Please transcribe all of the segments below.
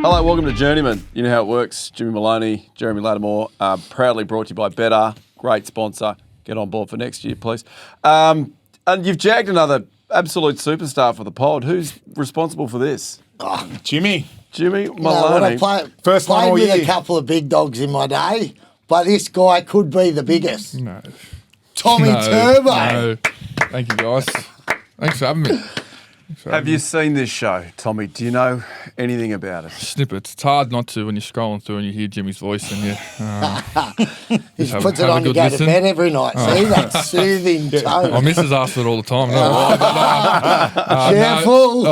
Hello, welcome to Journeymen. You know how it works. Jimmy Maloney, Jeremy Latimore, proudly brought to you by Better. Great sponsor. Get on board for next year, please. And you've jagged another absolute superstar for the pod. Who's responsible for this? Jimmy Maloney. First one played all with year. a couple of big dogs in my day, but this guy could be the biggest. No. Tommy Turbo. No. Thank you, guys. Thanks for having me. Have you seen this show, Tommy? Do you know anything about it? Snippets. It's hard not to when you're scrolling through and you hear Jimmy's voice and you He puts it on to go to bed every night. See that soothing tone. My missus asks it all the time. Careful.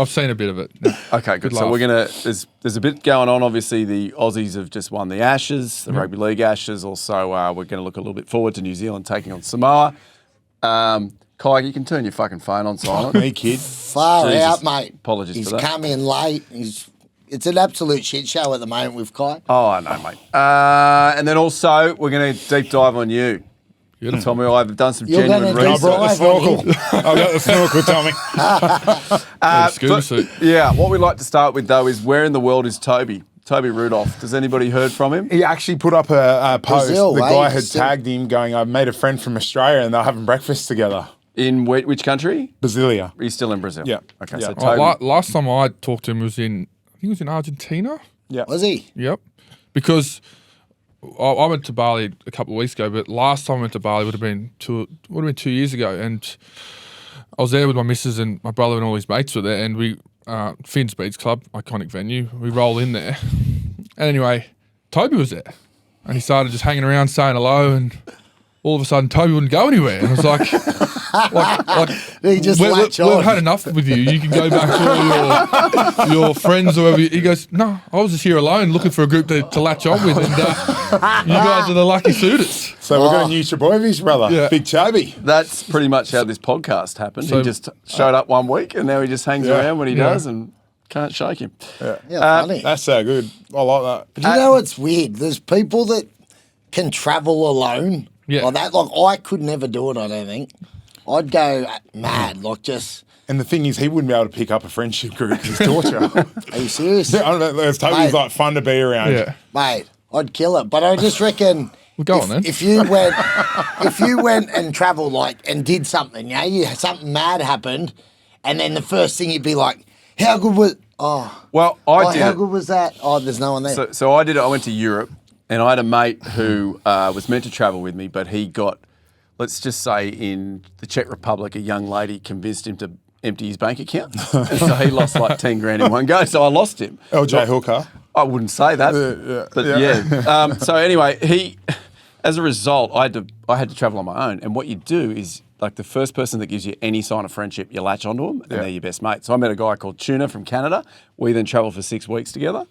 I've seen a bit of it. Okay, good. So laugh. there's a bit going on. Obviously, the Aussies have just won the Ashes, the Rugby League Ashes. Also, we're going to look a little bit forward to New Zealand taking on Samoa. Kai, you can turn your fucking phone on silent. Me, kid. Far Jesus. out, mate. Apologies He's for that. come in late. It's an absolute shit show at the moment with Kai. Oh, I know, mate. And then also, we're going to deep dive on you. Beautiful. Tommy, I've done some You're genuine gonna research. deep dive on him. I got the snorkel, Tommy. Scuba suit. Yeah, what we'd like to start with, though, is where in the world is Toby? Toby Rudolph. Has anybody heard from him? He actually put up a post. Brazil, the eh? guy had Still- tagged him going, I made a friend from Australia and they're having breakfast together. In which country? Brasilia. He's still in Brazil. Yeah. Okay, Yeah. so Oh, Toby. last time I talked to him was I think it was in Argentina. Yeah. Was he? Yep. Because I went to Bali a couple of weeks ago, but last time I went to Bali would have been 2 years ago, and I was there with my missus and my brother and all his mates were there, and we Finn's Beach Club, iconic venue. We roll in there, and anyway, Toby was there, and he started just hanging around saying hello, and all of a sudden Toby wouldn't go anywhere, and I was like. He just latch on. We've had enough with you. You can go back to all your friends or whatever. He goes, no, I was just here alone looking for a group to latch on with, and you guys are the lucky suitors. So we've got a new Trbojevic brother, Yeah. Big Toby. That's pretty much how this podcast happened. So- he just showed up one week and now he just hangs Yeah. around when he Yeah. does and can't shake him. Yeah, funny. That's so good. I like that. But you know what's weird? There's people that can travel alone. Yeah. Like that. Like I could never do it, I don't think. I'd go mad, like just, And the thing is, he wouldn't be able to pick up a friendship group. It's torture. are you serious? I don't know. Toby's Mate. like fun to be around. Yeah. Mate, I'd kill it. But I just reckon Well, go on then. if you went and travelled like and did something, something mad happened, and then the first thing you'd be like, how good was Well, I did how it. good was that? Oh, there's no one there. So I did it. I went to Europe and I had a mate who was meant to travel with me, but he got, let's just say in the Czech Republic, a young lady convinced him to empty his bank account. And so he lost like 10 grand in one go. So I lost him. LJ Hooker. I wouldn't say that, but yeah. So anyway, as a result, I had to travel on my own. And what you do is, like, the first person that gives you any sign of friendship, you latch onto them, and they're your best mate. So I met a guy called Tuna from Canada. We then travelled for 6 weeks together,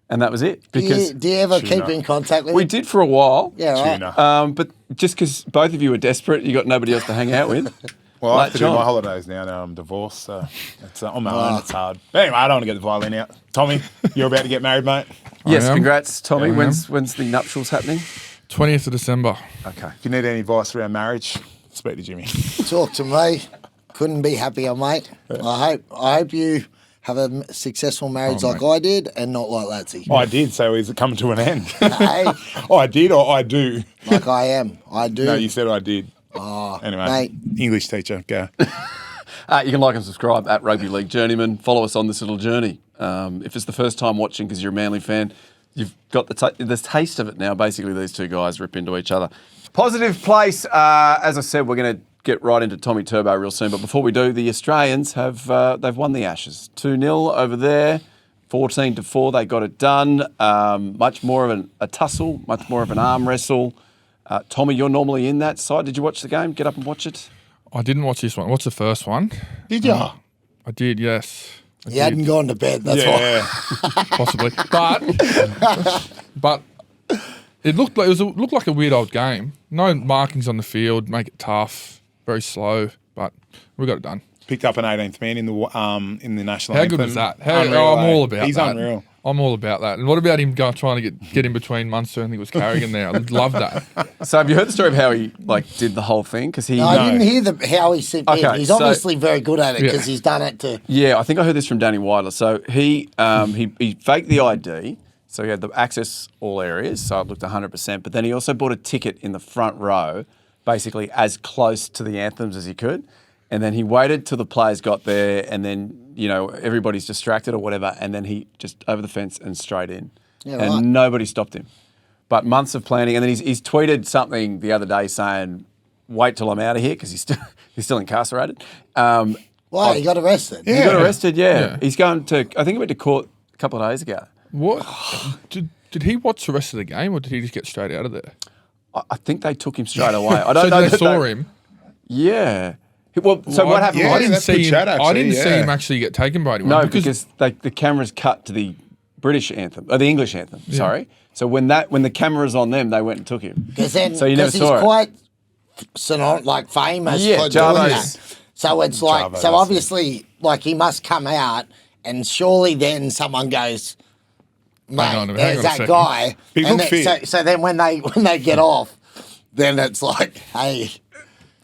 and that was it. Because do you ever keep in contact with we him? did for a while. Yeah, right. Tuna. But just because both of you were desperate, you got nobody else to hang out with. Well, I have to latch do my on. holidays now. Now I'm divorced, so it's on my own. It's hard. But anyway, I don't want to get the violin out. Tommy, you're about to get married, mate. Yes, am. congrats, Tommy. Yeah, I when's the nuptials happening? 20th of December. Okay. If you need any advice around marriage, speak to Jimmy. Talk to me. Couldn't be happier, mate. I hope you have a successful marriage like I did, and not like Latsy. I did, so is it coming to an end? Hey, I did or I do? like I am. I do. No, you said I did. Oh, Anyway, mate. English teacher, go. You can like and subscribe at Rugby League Journeymen. Follow us on this little journey. If it's the first time watching because you're a Manly fan, you've got the taste of it now. Basically, these two guys rip into each other. Positive place. As I said, we're going to get right into Tommy Turbo real soon. But before we do, the Australians they've won the Ashes 2-0 over there. 14-4, they got it done. Much more of a tussle, much more of an arm wrestle. Tommy, you're normally in that side. Did you watch the game? Get up and watch it. I didn't watch this one. What's the first one? Did you? I did, yes. I You did. hadn't gone to bed, that's why. Yeah. Possibly, but it looked like a weird old game. No markings on the field, make it tough, very slow, but we got it done. picked up an 18th man in the national How anthem. good was that? Unreal, I'm eh? all about He's that. unreal. I'm all about that. And what about him trying to get in between Munster? I think it was Carrigan there. I love that. So have you heard the story of how he did the whole thing? Because he, No, I didn't hear how he slipped in. Okay, He's so- obviously very good at it Yeah. because he's done it to. yeah, I think I heard this from Danny Weidler. So he faked the ID, so he had the access all areas, so it looked 100%. But then he also bought a ticket in the front row, basically as close to the anthems as he could. And then he waited till the players got there, and then everybody's distracted or whatever, and then he just over the fence and straight in, Yeah, and right. nobody stopped him. But months of planning, and then he's tweeted something the other day saying, "Wait till I'm out of here," because he's still incarcerated. Why? He got arrested. He got arrested. Yeah. He's going to. I think he went to court a couple of days ago. What did he watch the rest of the game, or did he just get straight out of there? I think they took him straight away. I don't So know. they that saw him. Yeah. Well, so what happened? yeah, I didn't that's good see him. chat, I actually, didn't see yeah. him actually get taken by anyone. No, because the cameras cut to the British anthem, or the English anthem. Sorry. So when the camera's on them, they went and took him. Because then, So you never he's saw it. quite famous Yeah, for doing Jarvo's- that. So it's like, Jarvo, so that's obviously, like he must come out, and surely then someone goes, mate, Hang on a there's that second. guy. People And then, fit. so then when they get off, then it's like, hey,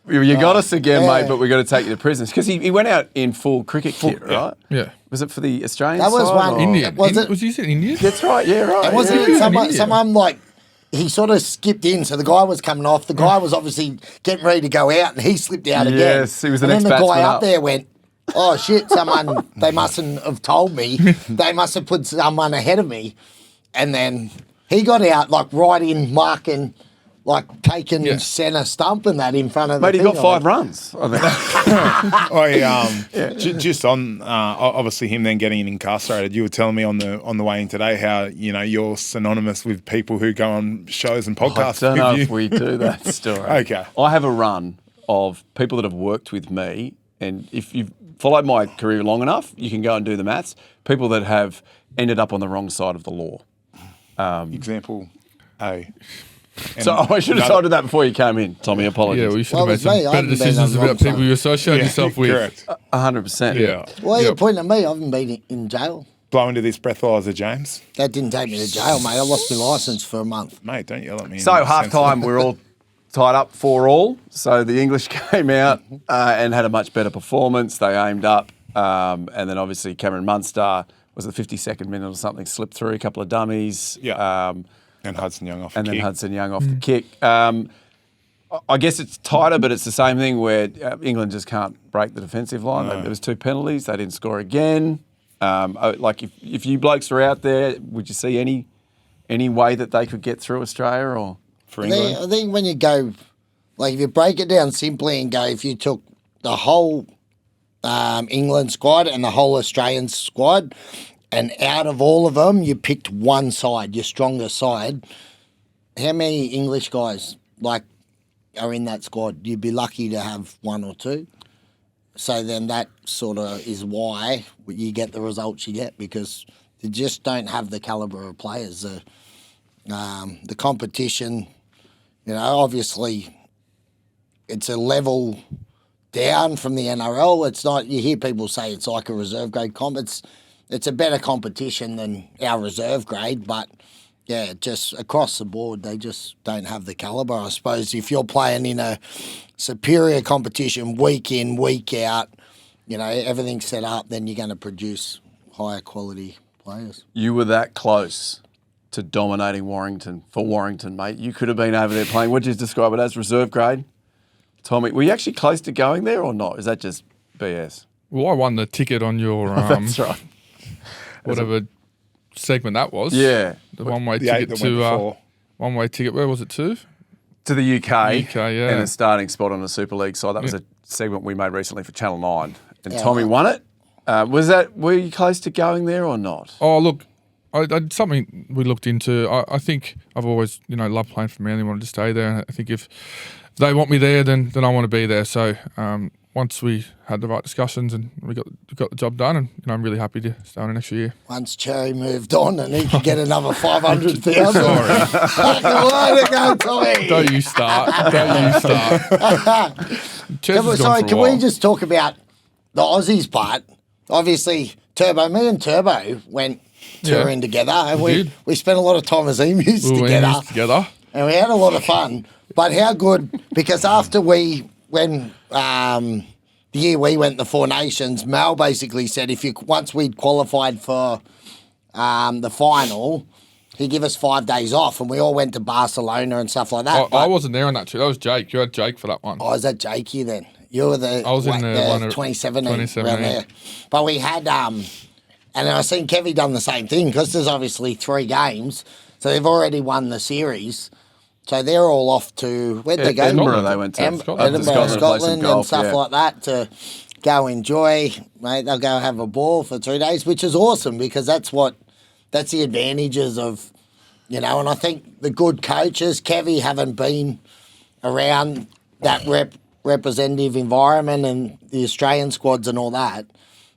You got us again, yeah. mate, but we've got to take you to prison. Because he went out in full cricket kit, right? Yeah. Was it for the Australian That was side? one- or- Indian. Was it- Was he in India? That's right, yeah, right. and wasn't yeah. it in India. someone like, he sort of skipped in, so the guy was coming off. The guy was obviously getting ready to go out, and he slipped out again. Yes, he was the and next then the guy batsman up up. there went, oh shit, they mustn't have told me. They must have put someone ahead of me. And then he got out, like right in marking, like taking Yeah. centre stump and that in front of Mate, the he got thing. 5 runs, I think. Just on obviously him then getting incarcerated. You were telling me on the way in today how you're synonymous with people who go on shows and podcasts. I don't know with if you. we do that story. Okay. I have a run of people that have worked with me, and if you've followed my career long enough, you can go and do the maths. People that have ended up on the wrong side of the law. Example A. So I should have told you that before you came in, Tommy. Apologies. Yeah, well, you should Well, have made it's some me. I better haven't been on decisions the about wrong people side. you associate yourself with. Correct. 100%. Yeah. Well, you're Yep. pointing at me. I haven't been in jail. Blow into this breathalyzer, James. That didn't take me to jail, mate. I lost my licence for a month. Mate, don't yell at me. So half time, we're all tied up 4-4. So the English came out and had a much better performance. They aimed up, and then obviously Cameron Munster was the 52nd minute or something, slipped through a couple of dummies. Yeah. And Hudson Young off And the then kick. Hudson Young off the kick. I guess it's tighter, but it's the same thing where England just can't break the defensive line. There was 2 penalties. They didn't score again. Like if you blokes were out there, would you see any way that they could get through Australia or? for I England. think when you go, like if you break it down simply and go, if you took the whole England squad and the whole Australian squad, and out of all of them, you picked one side, your strongest side, how many English guys are in that squad? You'd be lucky to have 1 or 2. So then that sort of is why you get the results you get, because you just don't have the calibre of players. The competition, obviously it's a level down from the NRL. It's not, you hear people say it's like a reserve grade comp. It's a better competition than our reserve grade, but yeah, just across the board, they just don't have the calibre. I suppose if you're playing in a superior competition week in, week out, everything's set up, then you're going to produce higher quality players. You were that close to dominating Warrington, mate. You could have been over there playing, what did you describe it as, reserve grade? Tommy, were you actually close to going there or not? Is that just BS? Well, I won the ticket on your That's right. whatever segment that was. Yeah. The one-way The 8 ticket that went before. one-way ticket. Where was it to? To the UK, yeah. and a starting spot on the Super League side. That was a segment we made recently for Channel 9. And Yeah, Tommy right. won it. Were you close to going there or not? Oh, look, I something we looked into. I think I've always, loved playing for Manly, wanted to stay there. I think if they want me there, then I want to be there. So once we had the right discussions and we got the job done, and I'm really happy to stay on an extra year. Once Cherry moved on and he could get another 500,000. Sorry. Way to go, Tommy. Don't you start. Don't you start. Chess has gone Sorry, for a can while. we just talk about the Aussies part, obviously, me and Turbo went touring together, and we spent a lot of time as emus together. And we had a lot of fun. But how good, because after when the year we went the Four Nations, Mal basically said once we'd qualified for the final, he'd give us 5 days off, and we all went to Barcelona and stuff like that. I wasn't there on that too. That was Jake. You had Jake for that one. Oh, was that Jakey then? You were I was in the one 2017 around there. But we had, and I seen Kevy done the same thing, because there's obviously 3 games, so they've already won the series. So they're all off to, where'd they go? Edinburgh they went to. Edinburgh, Scotland and stuff like that to go enjoy. Mate, they'll go have a ball for 3 days, which is awesome, because that's the advantages of, and I think the good coaches, Kevy, haven't been around that representative environment and the Australian squads and all that.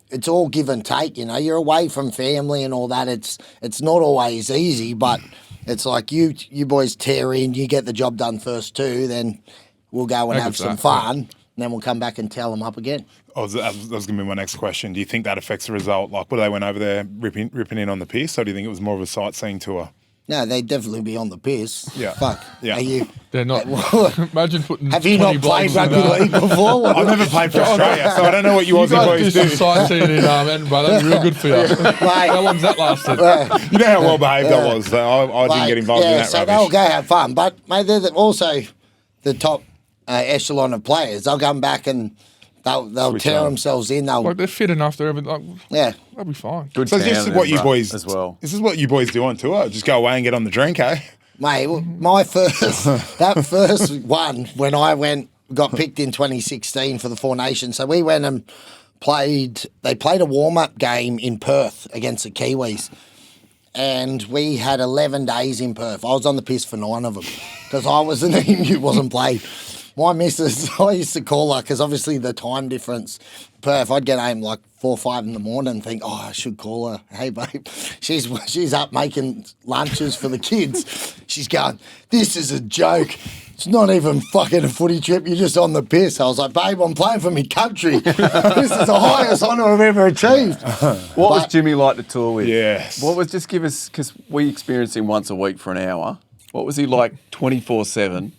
It's all give and take, You're away from family and all that. It's not always easy, but it's like you boys tear in, you get the job done first too, then we'll go and have some fun, and then we'll come back and tell them up again. That was going to be my next question. Do you think that affects the result? Like, they went over there ripping in on the piss, or do you think it was more of a sightseeing tour? No, they'd definitely be on the piss. Yeah. Fuck. Yeah. They're not. Imagine putting. Have you not played rugby league before? I've never played for Australia, so I don't know what you Aussie boys do. Some sightseeing in Edinburgh. That'd be real good for you. How long's that lasted? You know how well behaved I was, so I didn't get involved in that so rubbish. they'll go have fun. But, mate, they're also the top echelon of players. They'll come back and they'll tear themselves in. They're fit enough. They'll be fine. Good So this is what you boys as well. This is what you boys do on tour. Just go away and get on the drink, eh? Mate, my first one when I got picked in 2016 for the Four Nations. So we went and they played a warm-up game in Perth against the Kiwis. And we had 11 days in Perth. I was on the piss for 9 of them because I was an emu, wasn't played. My missus, I used to call her because obviously the time difference. Perth, I'd get home like 4 or 5 in the morning and think, I should call her. Hey, babe, she's up making lunches for the kids. She's going, this is a joke. It's not even fucking a footy trip. You're just on the piss. I was like, babe, I'm playing for me country. This is the highest honour I've ever achieved. What was Jimmy like to tour with? Yes. What was, just give us, because we experienced him once a week for an hour. What was he like 24/7?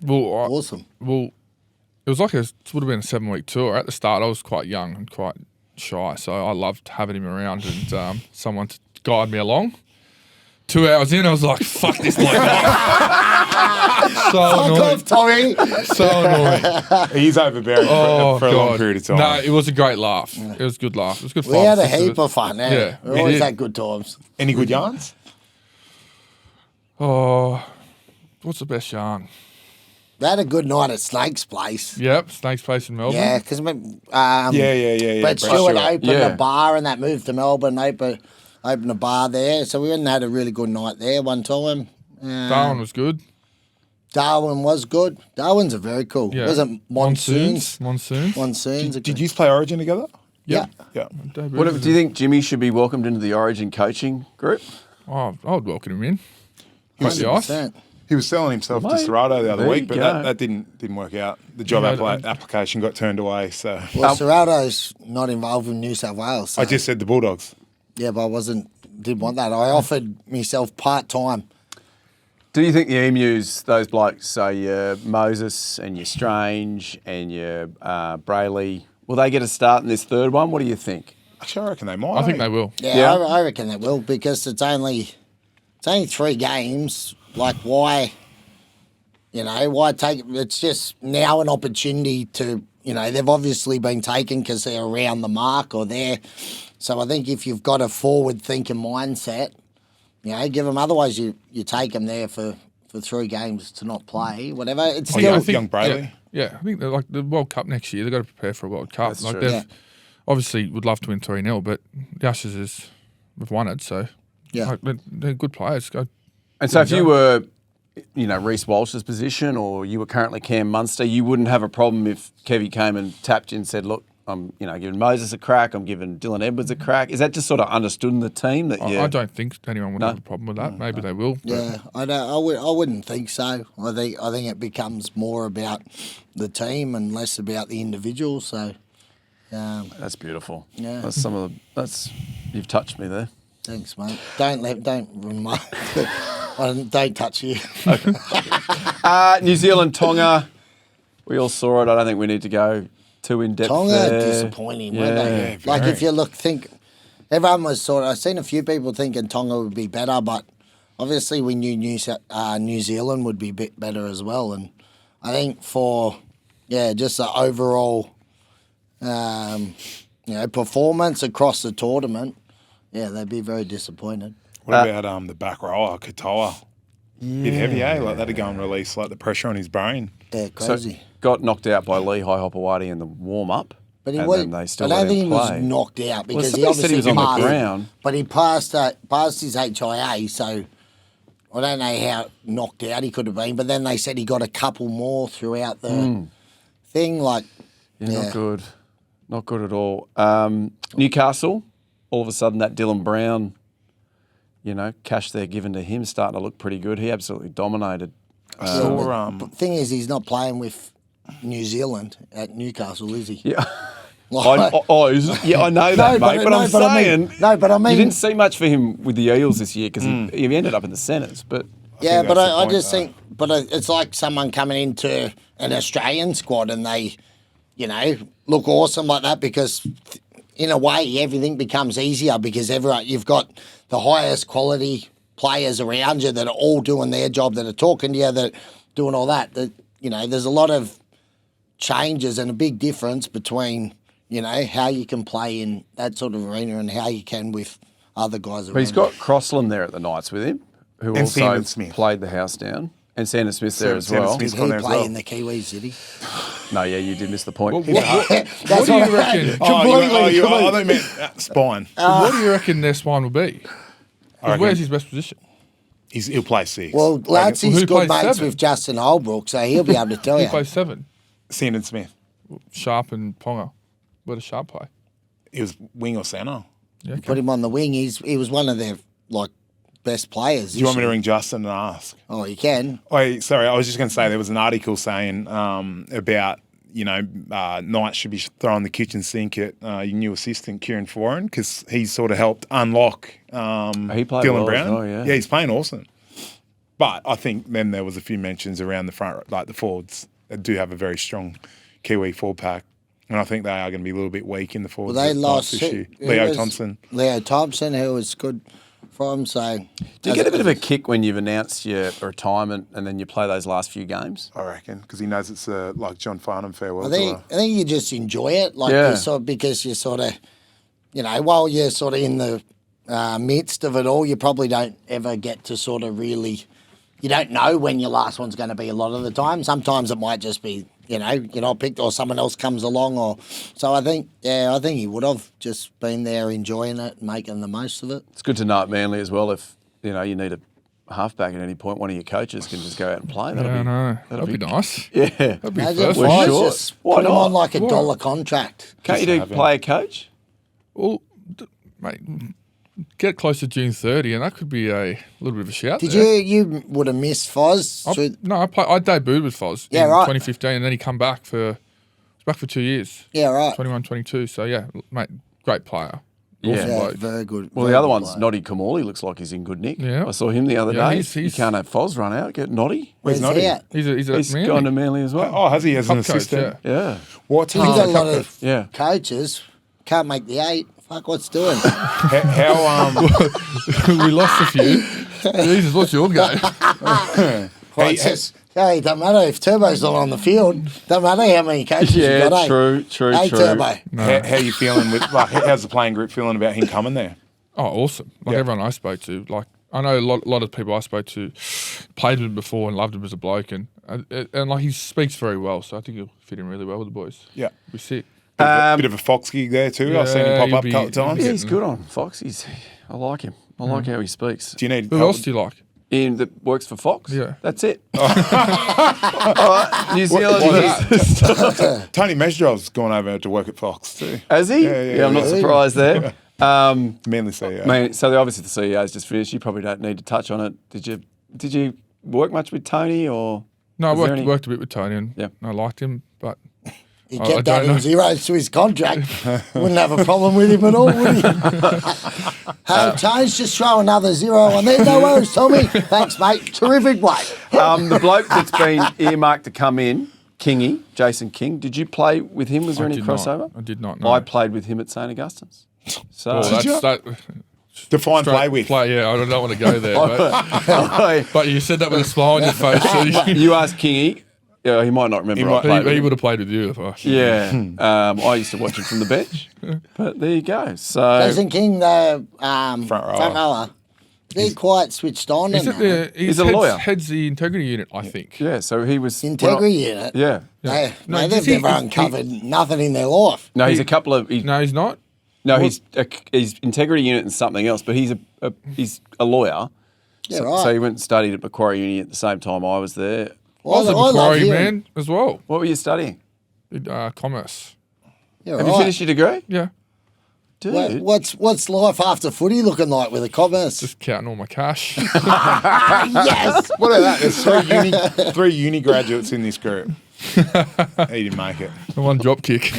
Well, Awesome. Well, it was like it would have been a 7-week tour. At the start, I was quite young and quite shy, so I loved having him around and someone to guide me along. 2 hours in, I was like, fuck this bloke. So Fuck annoying. off, Tommy. So annoying. He's overbearing for a long period of time. No, it was a great laugh. It was a good laugh. It was good fun. We had a heap of fun. Yeah, we always did. had good times. Any good yarns? Oh, what's the best yarn? We had a good night at Snake's place. Yep, Snake's Place in Melbourne. Yeah, because Yeah. Brett Stewart opened Yeah. a bar and that moved to Melbourne, opened a bar there. So we went and had a really good night there one time. Darwin was good. Darwin was good. Darwin's a very cool. Yeah. Was it Monsoons? Monsoons. are Did good. you play Origin together? Yeah. Yeah. Do you think Jimmy should be welcomed into the Origin coaching group? Oh, I would welcome him in. Break the ice. 100%. He was selling himself to Mate, Serrato the other there week, you but go. that didn't work out. The job application got turned away. So Well, Serrato's not involved in New South Wales. So. I just said the Bulldogs. Yeah, but didn't want that. I offered myself part-time. Do you think the Emus, those blokes, so your Moses and your Strange and your Brayley, will they get a start in this third one? What do you think? Actually, I reckon they might. I think they will. Yeah, I reckon they will because it's only 3 games. Like, why take it? It's just now an opportunity to, they've obviously been taken because they're around the mark or there. So I think if you've got a forward-thinking mindset, give them. Otherwise, you take them there for 3 games to not play, whatever. It's still... young Brayley. Yeah, I think they're like the World Cup next year. They've got to prepare for a World Cup. That's like true. they've obviously would love to win 3-0, but the Ushers have won it, so they're good players. Go. And so if you were, Reece Walsh's position or you were currently Cam Munster, you wouldn't have a problem if Kevy came and tapped you and said, look, I'm, giving Moses a crack, I'm giving Dylan Edwards a crack. Is that just sort of understood in the team that I don't think anyone would have a problem with that. Maybe they will. But. Yeah, I wouldn't think so. I think it becomes more about the team and less about the individual. So That's beautiful. Yeah. That's you've touched me there. Thanks, mate. Don't remind. Don't touch you. New Zealand, Tonga. We all saw it. I don't think we need to go too in depth. Tonga there. disappointing, weren't they? Yeah, Like very. if you think, everyone was I've seen a few people thinking Tonga would be better, but obviously we knew New Zealand would be a bit better as well. And I think just the overall, performance across the tournament, they'd be very disappointed. What about the back rower, Katoa? Bit heavy, eh? Like that'd go and release like the pressure on his brain. Yeah, So crazy. got knocked out by Lee Hopewadi in the warm up. But he and was. then they still I don't let think him he was play. knocked out because he somebody obviously said he was on the passed. ground. But he passed his HIA, so I don't know how knocked out he could have been. But then they said he got a couple more throughout the thing. Like, Not good. Not good at all. Newcastle, all of a sudden that Dylan Brown, cash they're given to him starting to look pretty good. He absolutely dominated. I saw The thing is, he's not playing with New Zealand at Newcastle, is he? Yeah. Like- I know that, mate. But I'm saying, I mean, you didn't see much for him with the Eels this year because he ended up in the centres. But yeah, think but that's the I point, just though. think, it's like someone coming into an Australian squad and they, look awesome like that because, in a way, everything becomes easier because you've got the highest quality players around you that are all doing their job, that are talking to you, that are doing all that. That there's a lot of changes and a big difference between how you can play in that sort of arena and how you can with other guys around. But he's got Crossland there at the Knights with him, who And also Sandon Smith. played the house down. And Sandon Smith there as Sandon well. Smith's Did gone he there as play well. in the Kiwis, did he? No, you did miss the point. That's What do you reckon? Completely. I don't mean spine. What do you reckon their spine will be? 'Cause reckon- where's his best position? He'll play six. Well, Latsy's Who good plays mates seven? with Justin Holbrook, so he'll be able to tell He you. plays 7. Sandon Smith. Sharp and Ponga. Where does Sharp play? He was wing or centre. Yeah, okay. Put him on the wing. He was one of their best players. Do you want me to ring Justin and ask? Oh, you can. Wait, sorry, I was just going to say there was an article saying about Knight should be throwing the kitchen sink at your new assistant Kieran Foran because he's sort of helped unlock He played Dylan well as Brown. well, yeah. He's playing awesome. But I think then there was a few mentions around the front, like the forwards that do have a very strong Kiwi forward pack. And I think they are going to be a little bit weak in the Well, forwards. they at lost Knights this year. who Leo was- Thompson. Leo Thompson, who was good for him. So Do you get a bit of a kick when you've announced your retirement and then you play those last few games? I reckon, because he knows it's like John Farnham farewell I think you just enjoy it, Yeah. because you're sort of, while you're sort of in the midst of it all, you probably don't ever get to sort of really. You don't know when your last one's going to be a lot of the time. Sometimes it might just be, you're not picked or someone else comes along. So I think he would have just been there enjoying it and making the most of it. It's good to know at Manly as well if, you need a halfback at any point, one of your coaches can just go out and play. Yeah, I know. That'd be nice. Yeah. That'd be Imagine first. if We're I sure. just Why put him not? on like a Why? $1 contract. Can't you do play a coach? Well, mate, get close to June 30, and that could be a little bit of a shout. Did there. you would have missed Foz? I debuted with Foz Yeah, in right. 2015, and then he come back for 2 years, Yeah, right. 21, 22. So yeah, mate, great player. Yeah. Awesome Yeah, bloke. very good. Well, very the other good one's player. Noddy Kamali. Looks like he's in good nick. Yeah. I saw him the other Yeah, day. he's- You can't have Foz run out. Get Noddy. Where's Where's Noddy? he at? He's He's Manly. gone to Manly as well. Oh, has he as an Cup coach, assistant? Yeah. What He's got a lot time? of Yeah. coaches. Can't make the 8. Fuck, what's doing? How We lost a few. Jesus, what's your game? Well, it's just, it doesn't matter if Turbo's not on the field. Doesn't matter how many coaches you Yeah, got. true. Hey, Turbo. how you feeling with how's the playing group feeling about him coming there? Oh, awesome! Like Yeah. everyone I spoke to, I know a lot of people I spoke to played with him before and loved him as a bloke, and like he speaks very well, so I think he'll fit in really well with the boys. Yeah. We sick. Bit of a Fox gig there too. I've seen him Yeah, pop he'll up a be- couple of he'll be times. Yeah, he's good on Fox. I like him. I like how he speaks. Do you need Who help? else do you like? Ian that works for Fox. Yeah. That's it. All right. New Zealand. Tony Mesdrov's gone over to work at Fox too. Has he? Yeah, I'm not yeah. surprised there. Manly CEO. So obviously the CEO's just finished. You probably don't need to touch on it. Did you work much with Tony or? No, I was there any- worked a bit with Tony, and Yeah. I liked him, but He I kept don't know. adding zeros to his contract. Wouldn't have a problem with him at all, would he? Hey, Tones, just throw another zero on there. No worries, Tommy. Thanks, mate. Terrific play. The bloke that's been earmarked to come in, Kingy, Jason King. Did you play with him? Was there any crossover? I did not know. I played with him at St Augustine's. So Well, that, Define straight play with. yeah, I don't want to go there. But you said that with a smile on your face. So you asked Kingy. Yeah, he might not remember. he would have played with you if I. Yeah, I used to watch him from the bench. But there you go. So Jason King, the front rower. rower, they're quite switched on. He's a lawyer. Heads the integrity unit, I think. yeah, so he was Integrity unit. Yeah. No, they've never uncovered nothing in their life. No, he's a couple of. No, he's not. No, he's integrity unit and something else, but he's a lawyer. Yeah, so, right. So he went and studied at Macquarie Uni at the same time I was there. I was a love Macquarie hearing- man as well. What were you studying? Did commerce. Yeah, Have right. you finished your degree? Yeah, Dude. What's life after footy looking like with the commerce? just counting all my cash. Yes. What about that? There's three uni graduates in this group. He didn't make it. The one drop kick.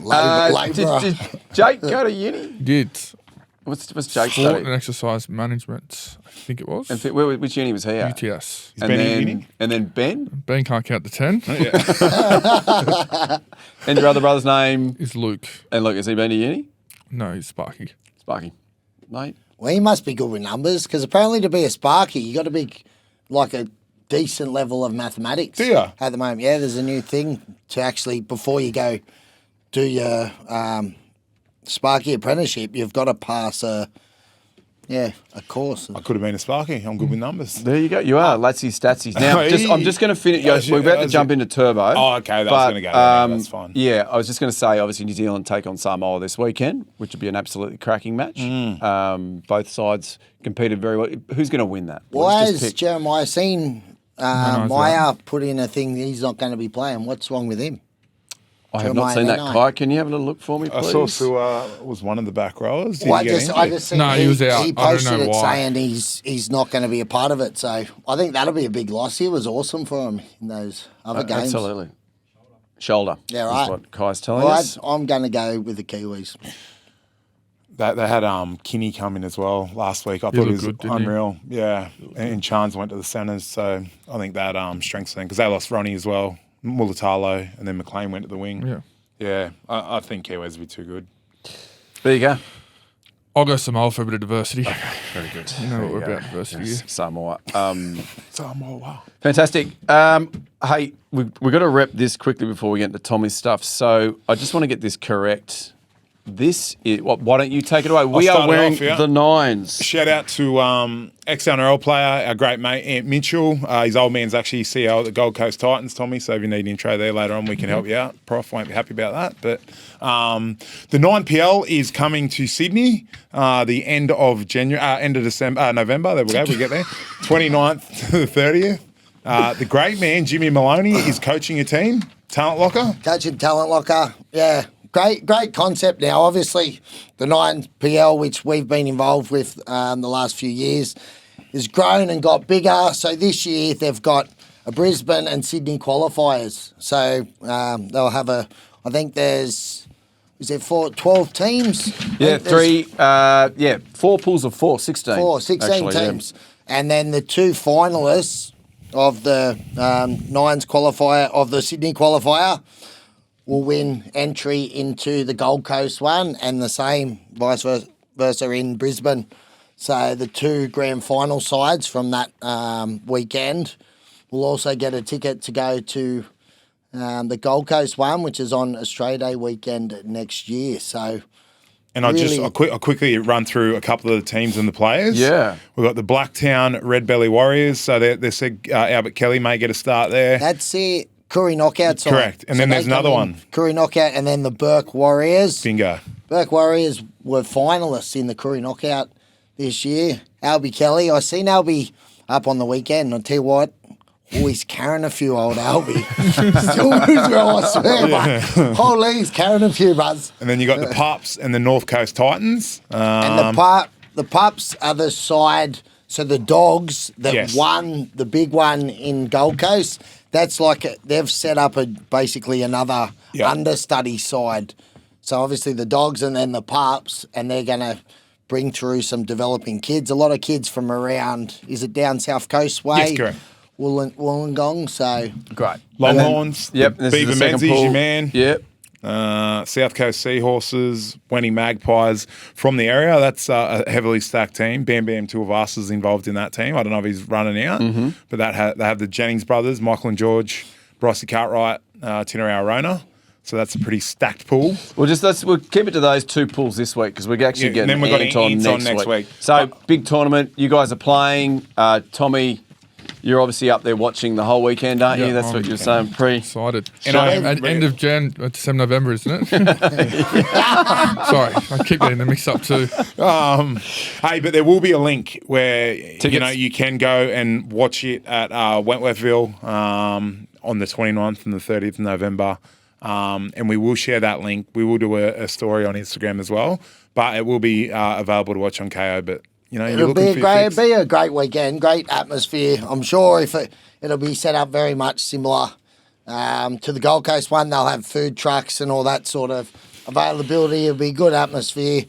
Labourer. Did Jake go to uni? Did What's Jake sport and studying? exercise management. I think it was. And which uni was he at? UTS. And Ben at then, uni? and then Ben? Ben can't count to 10. And your other brother's name? Is Luke. And look, has he been to uni? No, he's Sparky. Sparky. Mate. Well, he must be good with numbers because apparently to be a Sparky, you got to be like a decent level of mathematics. Do ya? At the moment, yeah, there's a new thing to actually before you go do your Sparky apprenticeship, you've got to pass a course. I could have been a Sparky. I'm good with numbers. There you go. You are. Latsy Statsies. Now, I'm just going to finish. We're about to jump into Turbo. Oh, okay. That was going to go there. That's fine. Yeah, I was just going to say, obviously, New Zealand take on Samoa this weekend, which would be an absolutely cracking match. Both sides competed very well. Who's going to win that? Why Let's just has pick. Jeremiah seen Maya put in a thing he's not going to be playing? What's wrong with him? I have not Jeremiah seen that, Nanai? Kai. Can you have a little look for me, I please? saw was one of the back rowers. Did Well, he get injured? I just think No, he was out. He I don't posted know it why. saying he's not going to be a part of it. So I think that'll be a big loss. He was awesome for him in those other games. Absolutely. Shoulder. Yeah, is right. what Kai's telling Well, us. I'm going to go with the Kiwis. They had Kinney come in as well last week. I thought looked he was good, didn't he? unreal. Yeah, and Chans went to the centres, so I think that strengthens them because they lost Ronnie as well, Mulatalo, and then McLean went to the wing. Yeah. Yeah, I think Kiwis would be too good. There you go. I'll go Samoa for a bit of diversity. Very good. You know what we're about diversity here. Samoa. Samoa. Fantastic. Hey, we've got to rep this quickly before we get into Tommy's stuff. So I just want to get this correct. This is, why don't you take it away? We are start it wearing off, yeah. the nines. Shout out to ex-NRL player, our great mate, Ant Mitchell. His old man's actually CEO at the Gold Coast Titans, Tommy, so if you need an intro there later on, we can help you out. Prof won't be happy about that. But the 9PL is coming to Sydney the end of November. There we go, we get there. 29th to the 30th. The great man, Jimmy Maloney, is coaching a team, Talent Locker. Coaching Talent Locker, yeah. Great concept now. Obviously, the 9PL, which we've been involved with the last few years, has grown and got bigger. So this year they've got a Brisbane and Sydney qualifiers. So they'll have I think is there 12 teams? Yeah, 4 pools of 4, 16. 16 actually, yeah. teams. And then the two finalists of the Nines qualifier, of the Sydney qualifier, will win entry into the Gold Coast one, and the same vice versa in Brisbane. So the two grand final sides from that weekend will also get a ticket to go to the Gold Coast one, which is on Australia Day weekend next year. So, And I'll quickly run through a couple of the teams and the players. Yeah. We've got the Blacktown Red Belly Warriors. So they said Albert Kelly may get a start there. that's it. Curry knockout side. Correct. And then they there's another come in, one. Curry knockout, and then the Burke Warriors. Bingo. Burke Warriors were finalists in the Curry knockout this year. Albie Kelly, I seen Albie up on the weekend. I'll tell you what, he's carrying a few, old Albie. Still moves well, I swear, but holy, he's carrying a few, buzz. And then you got the Pups and the North Coast Titans. And the Pups are the side, so the Dogs that Yes. won the big one in Gold Coast, that's like they've set up basically another Yeah. understudy side. So obviously the dogs and then the pups, and they're going to bring through some developing kids. A lot of kids from around, is it down South Coast way? Yes, correct. Wollongong. So Great. Longhorns, Yep. This is Beaver the second Menzies, pool. your man. Yep. South Coast Seahorses, Wenny Magpies from the area. That's a heavily stacked team. Bam Bam Tuivasa is involved in that team. I don't know if he's running out, but they have the Jennings brothers, Michael and George, Brycey Cartwright, Tinarau Rona. So that's a pretty stacked pool. We'll keep it to those two pools this week because we're actually Yeah, getting and then we've got Ant on next week. So big tournament. You guys are playing. Tommy, you're obviously up there watching the whole weekend, aren't you? Yeah, That's what you're saying. Excited. And End of Jan, December, November, isn't it? Sorry, I keep getting the mix up too. Hey, but there will be a link where Tickets. you can go and watch it at Wentworthville on the 29th and the 30th of November. And we will share that link. We will do a story on Instagram as well, but it will be available to watch on KO. But you're it'll looking be for your fix. a great weekend, great atmosphere. I'm sure it'll be set up very much similar to the Gold Coast one. They'll have food trucks and all that sort of availability. It'll be good atmosphere.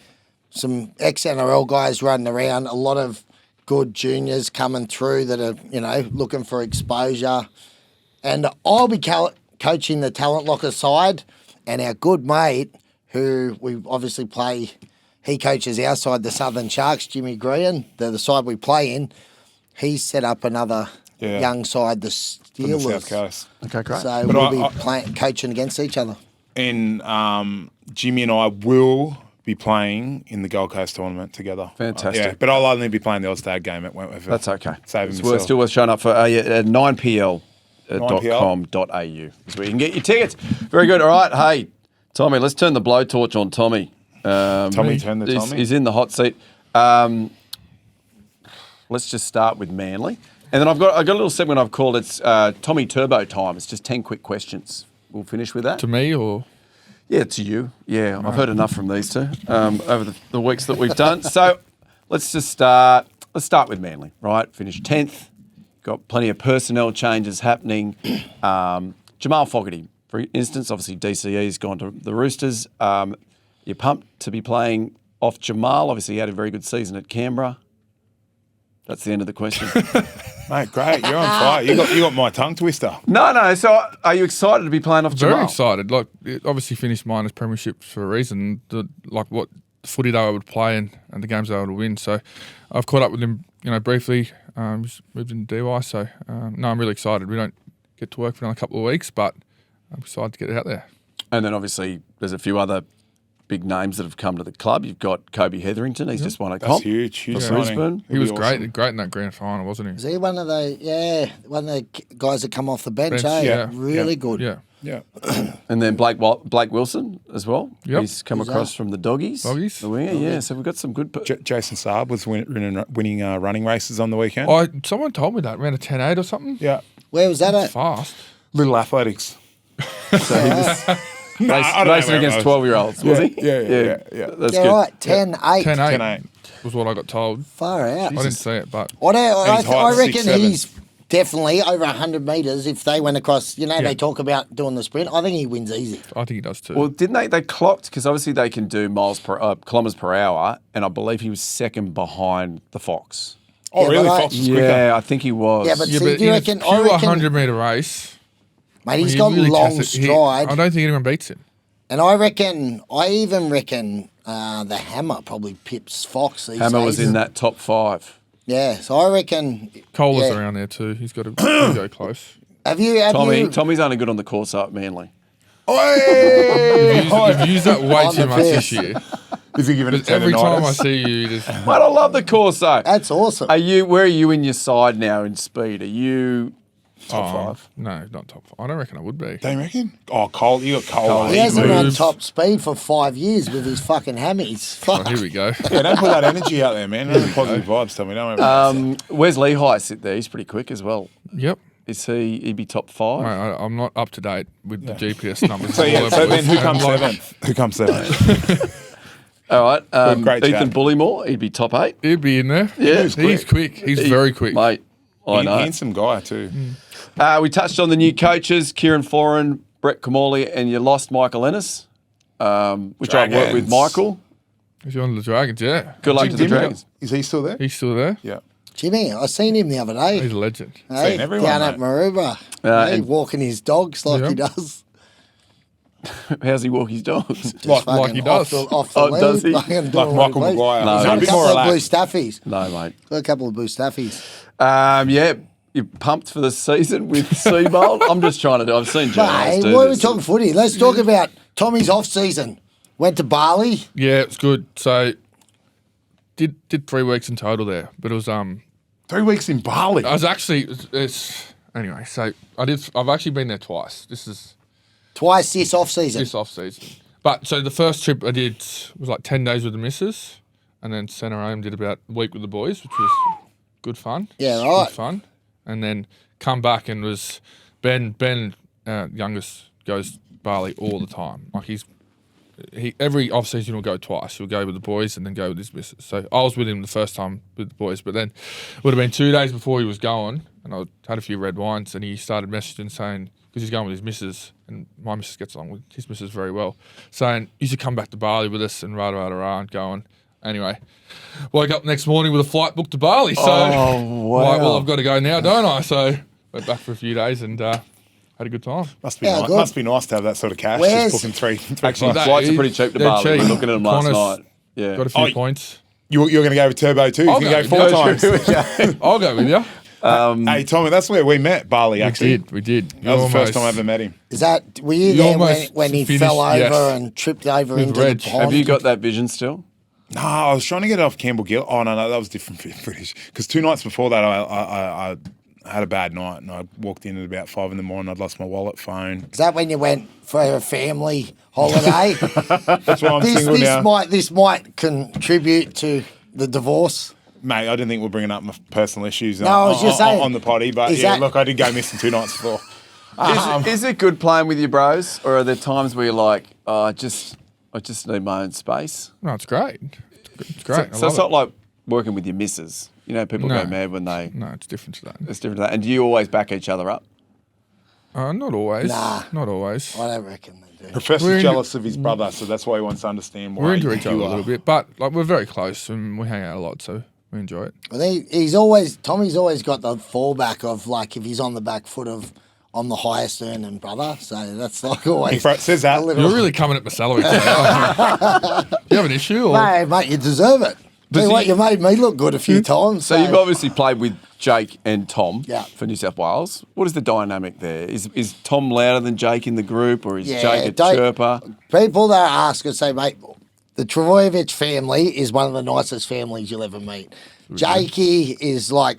Some ex-NRL guys running around. A lot of good juniors coming through that are looking for exposure. And I'll be coaching the talent locker side, and our good mate, who we obviously play, he coaches our side, the Southern Sharks, Jimmy Green, the side we play in. He's set up another young side, the From the South Steelers. Coast. Okay, great. So But we'll be coaching against each other. And Jimmy and I will be playing in the Gold Coast tournament together. Fantastic. Yeah, but I'll only be playing the All-Star game at Wentworthville. That's okay. Saving It's myself. still worth showing up for 9pl. 9pl. .com.au is where you can get your tickets. Very good. All right. Hey, Tommy, let's turn the blowtorch on Tommy. Tommy, turn the Tommy. He's in the hot seat. Let's just start with Manly. And then I've got a little segment I've called it's Tommy Turbo Time. It's just 10 quick questions. We'll finish with that. To me, or Yeah, to you. Yeah, I've heard enough from these two over the weeks that we've done. So let's just start. Let's start with Manly, right? Finished 10th. Got plenty of personnel changes happening. Jamal Fogarty, for instance, obviously DCE's gone to the Roosters. You're pumped to be playing off Jamal. Obviously, he had a very good season at Canberra. That's the end of the question. Mate, great. You're on fire. You got my tongue twister. No. So are you excited to be playing off Jamal? very excited. Like, it obviously finished minors premierships for a reason. What footy they would play and the games they would win. So I've caught up with him, briefly. He's moved into DY. So no, I'm really excited. We don't get to work for another couple of weeks, but I'm excited to get it out there. And then obviously there's a few other big names that have come to the club. You've got Kobe Hetherington. He's just won a That's comp. huge for signing. Brisbane. He was It'll be great awesome. in that grand final, wasn't he? Is he one of the guys that come off the bench? Bench, yeah. Really good. Yeah. Yeah. And then Blake Wilson as well. Yep. He's come Who's across that? from the Doggies. Doggies. The winger, yeah. So we've got some good... Jason Saab was winning running races on the weekend. Someone told me that, around a 10.8 or something. Yeah. Where was that at? Fast. Little athletics. So he was I don't know racing where it against was. 12-year-olds, was he? Yeah. That's Yeah, good. right. 10-8. 10.8 10-8. was what I got told. Far out. I didn't see it, but I he's high, reckon 6'7". he's definitely over 100 metres. If they went across, they talk about doing the sprint. I think he wins easy. I think he does too. Well, didn't they clocked, because obviously they can do kilometres per hour, and I believe he was second behind the Fox. Oh, Yeah, really? but Fox was quicker. Yeah, I think he was. Yeah, but yeah, see, but do you in reckon? a I pure reckon, 100-metre race, mate, he's when got you really long test it, stride. I don't think anyone beats him. And I even reckon the Hammer probably pips Fox these Hammer days. was in that top 5. Yeah, so I reckon. Kohler's yeah. around there too. He's got to go close. Have you? Tommy's only good on the course up Manly. You've used that way On too the much this piss. year. Is he giving it Because every time I tendonitis? see you, you just Mate, I love the Corso. That's awesome. Where are you in your side now in speed? Are you top 5? No, not top 5. I don't reckon I would be. Don't you reckon? Oh, Cole. You got Cole. He hasn't moves. run top speed for 5 years with his fucking hammies. Oh, Fuck. here we go. Yeah, don't put that energy out there, man. Really positive vibes, Tommy. Don't worry. Where's Lehigh sit there? He's pretty quick as well. Yep. Is he'd be top 5? Mate, I'm not up to date with the GPS numbers. So all yeah. over So the then, place. who comes And, like, seventh? Who comes seventh? All right. Great Ethan chat. Bullymore, he'd be top 8. He'd be in there. Yeah. He's quick. He's very quick. Mate, I know. Handsome guy too. We touched on the new coaches, Kieran Foran, Brett Kamali, and you lost Michael Ennis, which I worked with Michael. He's on the Dragons, yeah. Good luck to the Dragons. Is he still there? He's still there. Yeah. Jimmy, I seen him the other day. He's a legend. Hey, Seen everyone, down at mate. Maroubra. And- walking his dogs like Yeah. he does. How's he walk his dogs? Like Fucking he does. Off the Oh, lead, does he? fucking doing Like what Michael he please. Maguire. No, He's he's got a a bit couple more of blue relaxed. staffies. No, mate. Got a couple of blue staffies. Yeah, you're pumped for the season with Seabold. I'm just trying to do. I've seen Hey, journalists do why are we this. talking footy? Let's talk about Tommy's off season. Went to Bali. Yeah, it was good. So did 3 weeks in total there, but it was 3 weeks in Bali. I was actually it's anyway. So I've actually been there twice. This is Twice this off season. this off season. But so the first trip I did was like 10 days with the missus, and then sent her home. Did about a week with the boys, which was good fun. Yeah, Good right. fun. And then come back and was Ben youngest goes Bali all the time. Like he every off season will go twice. He'll go with the boys and then go with his missus. So I was with him the first time with the boys, but then it would have been 2 days before he was going, and I had a few red wines, and he started messaging saying, because he's going with his missus, and my missus gets along with his missus very well, saying you should come back to Bali with us and and going. Anyway, woke up next morning with a flight booked to Bali. So wow. like, well, I've got to go now, don't I? So went back for a few days and had a good time. Must be Yeah, nice. good. Must be nice to have that sort of cash. Where's- Just booking three Actually, flights. flights are pretty cheap to they're Bali. cheap. We're looking at them last Qantas night. Yeah. Got a few Oh, points. You're going to go with Turbo too. I'll You can go go with 4 you. times. I'll go with you. Hey, Tommy, that's where we met, Bali, actually. We did. That was the first time I ever met him. Is that were you You there almost when he finished, fell over yes. and tripped over With into Reg. the pond? Have you got that vision still? No, I was trying to get it off Campbell Gill. Oh, no, that was different footage. Because 2 nights before that, I had a bad night, and I walked in at about 5 in the morning. I'd lost my wallet, phone. Is that when you went for a family holiday? That's why I'm single now. this might contribute to the divorce. Mate, I didn't think we're bringing up my personal issues I was just saying, on the potty. But is yeah, that- look, I did go missing 2 nights before. Is it good playing with your bros, or are there times where you're like, oh, I just need my own space? No, it's great. It's great. So it's not like working with your missus. You know, people No. go mad when they. No, it's different to that. It's different to that. And do you always back each other up? Not always. Nah. Not always. I don't reckon they do. Professor's We're in- jealous of his brother, so that's why he wants to understand why We're into each you other a are. little bit, but like we're very close and we hang out a lot, so we enjoy it. Well, Tommy's always got the fallback of like if he's on the back foot of I'm the highest earning brother, so that's like always. He says that. a little- You're really coming at my salary today. aren't you? You have an issue? Or? Hey, mate, you deserve it. Tell you what, you made me look good a few times. So you've obviously played with Jake and Tom Yeah. for New South Wales. What is the dynamic there? Is Tom louder than Jake in the group, or is Jake a chirper? People that ask us say, mate, the Trbojevic family is one of the nicest families you'll ever meet. Jakey is like,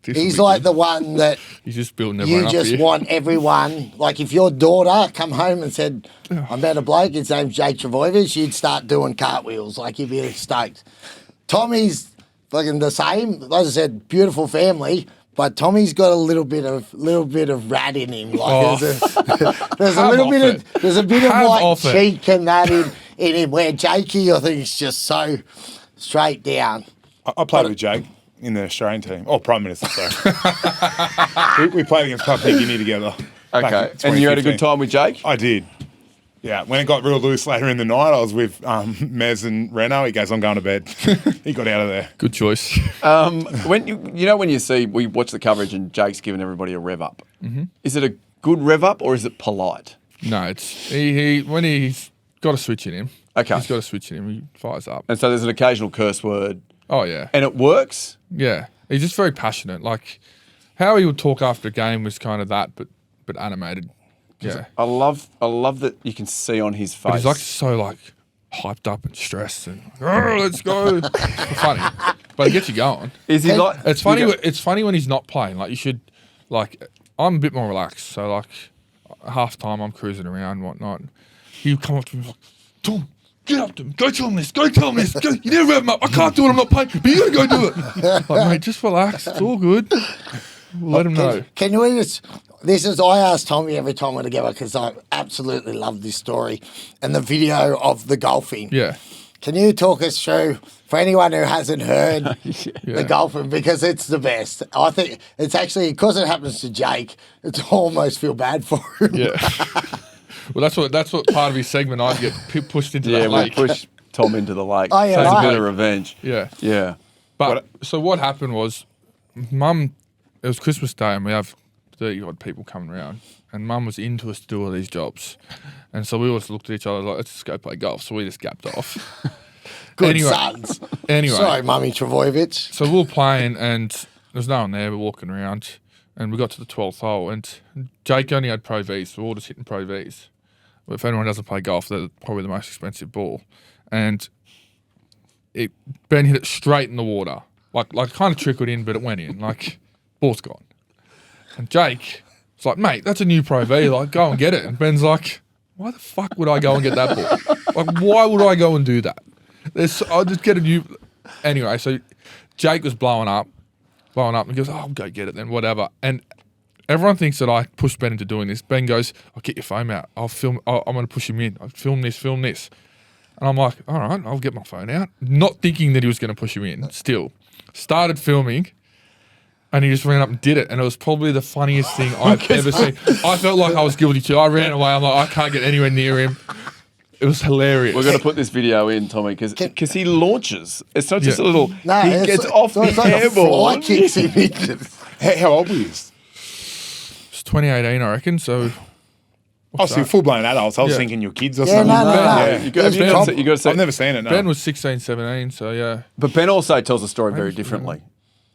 he's like the one that He's just building everyone you up just here. want everyone. Like if your daughter come home and said, I met a bloke, his name's Jake Trbojevic, you'd start doing cartwheels. Like you'd be stoked. Tommy's fucking the same. As I said, beautiful family. But Tommy's got a little bit of rat in him. Like there's a Have little off bit it. of there's a bit of Have like off it. cheek and that in him. Where Jakey, I think, is just so straight down. I played with Jake in the Australian team. Oh, Prime Minister, sorry. we played against Papua New Guinea together. back in Okay, and you had a 2015. good time with Jake? I did. Yeah, when it got real loose later in the night, I was with Mez and Reno. He goes, I'm going to bed. He got out of there. Good choice. When when you see we watch the coverage and Jake's giving everybody a rev up, is it a good rev up or is it polite? No, it's he when he's got a switch in him. Okay. He's got a switch in him. He fires up. And so there's an occasional curse word, Oh yeah. and it works. Yeah. He's just very passionate. Like how he would talk after a game was kind of that, but animated. Yeah. I love that you can see on his face. But he's like so like hyped up and stressed and "Oh, let's go. It's funny. But it gets you going. is he like? It's funny. you go- It's funny when he's not playing. Like you should, like I'm a bit more relaxed. So like half time I'm cruising around and whatnot. He'll come up to me like, Tom, get up to him. Go tell him this. Go tell him this. Go. You never rev him up. I can't do it. I'm not playing. But you gotta go do it. Like mate, just relax. It's all good. We'll let him know. Can you just? I ask Tommy every time we're together because I absolutely love this story and the video of the golfing. Yeah. Can you talk us through, for anyone who hasn't heard the golfing, because it's the best. I think it's actually, because it happens to Jake, it's almost feel bad for him. Yeah. Well, that's what part of his segment I get pushed into that we lake. push Tom into the lake. Oh, yeah, So it's a right. bit of revenge. Yeah. Yeah. But so what happened was, Mum, it was Christmas Day and we have 30 odd people coming around, and Mum was into us to do all these jobs, and so we always looked at each other like, let's just go play golf. So we just gapped off. Good sons. Anyway, Sorry, Mummy Trbojevic. so we were playing and there was no one there. We're walking around and we got to the 12th hole and Jake only had Pro Vs, so we're all just hitting Pro Vs. But if anyone doesn't play golf, they're probably the most expensive ball. And Ben hit it straight in the water. Like kind of trickled in, but it went in. Like, ball's gone. And Jake was like, mate, that's a new Pro V. Like, go and get it. And Ben's like, why the fuck would I go and get that ball? Like, why would I go and do that? I'll just get a new... Anyway, so Jake was blowing up, and he goes, oh, I'll go get it then, whatever. And everyone thinks that I pushed Ben into doing this. Ben goes, I'll get your phone out. I'm going to push him in. I'll film this. And I'm like, all right, I'll get my phone out. Not thinking that he was going to push him in, still. Started filming, and he just ran up and did it. And it was probably the funniest thing I've ever seen. I felt like I was guilty too. I ran away. I'm like, I can't get anywhere near him. It was hilarious. We're going to put this video in, Tommy, because he launches. It's not just a little... No, he gets off the it's like a hairball. fly kicks him in. How old were you? It's 2018, I reckon, so... Oh, so you're full-blown adults. I was Yeah. thinking you're kids or Yeah, something. no. Yeah, you got to say, I've never seen it, no. Ben was 16, 17, so yeah. but Ben also tells the story very differently.